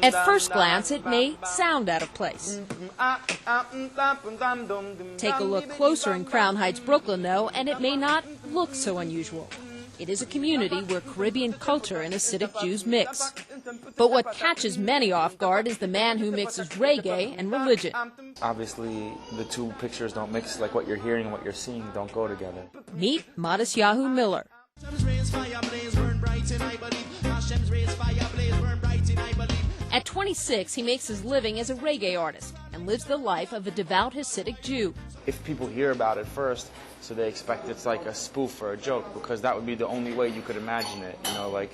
At first glance, it may sound out of place. Take a look closer in Crown Heights, Brooklyn, though, and it may not look so unusual. It is a community where Caribbean culture and Hasidic Jews mix. But what catches many off guard is the man who mixes reggae and religion. Obviously, the two pictures don't mix, like what you're hearing and what you're seeing don't go together. Meet Matisyahu Miller. At 26, he makes his living as a reggae artist and lives the life of a devout Hasidic Jew. If people hear about it first, so they expect it's like a spoof or a joke, because that would be the only way you could imagine it. You know, like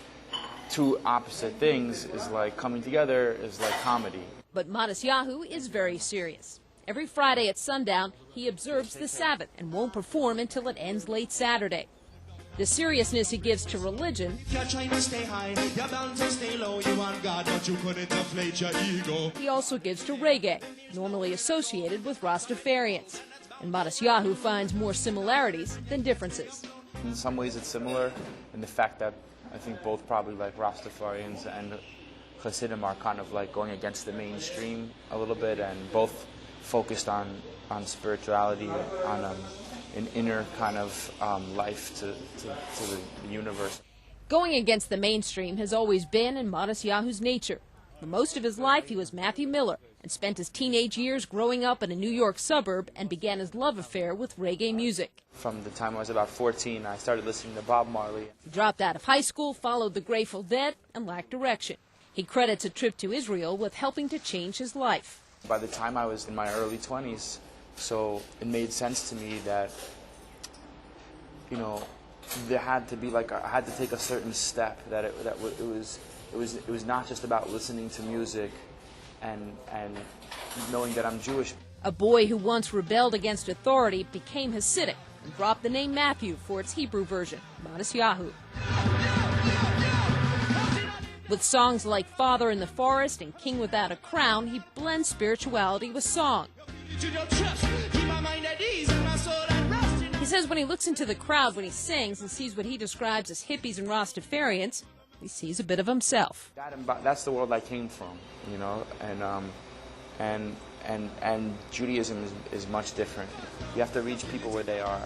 two opposite things is like coming together is like comedy. But Matisyahu is very serious. Every Friday at sundown, he observes the Sabbath and won't perform until it ends late Saturday. The seriousness he gives to religion, he also gives to reggae, normally associated with Rastafarians. And Matisyahu finds more similarities than differences. In some ways it's similar in the fact that I think both probably like Rastafarians and Hasidim are kind of like going against the mainstream a little bit, and both focused on spirituality, on an inner kind of life to the universe. Going against the mainstream has always been in Matisyahu's nature. For most of his life, he was Matthew Miller and spent his teenage years growing up in a New York suburb and began his love affair with reggae music. From the time I was about 14, I started listening to Bob Marley. He dropped out of high school, followed the Grateful Dead, and lacked direction. He credits a trip to Israel with helping to change his life. By the time I was in my early 20s, so it made sense to me that, you know, there had to be like I had to take a certain step. That it was not just about listening to music and knowing that I'm Jewish. A boy who once rebelled against authority became Hasidic and dropped the name Matthew for its Hebrew version, Matisyahu. With songs like Father in the Forest and King Without a Crown, he blends spirituality with song. He says when he looks into the crowd when he sings and sees what he describes as hippies and Rastafarians, he sees a bit of himself. That's the world I came from, you know, and Judaism is much different. You have to reach people where they are.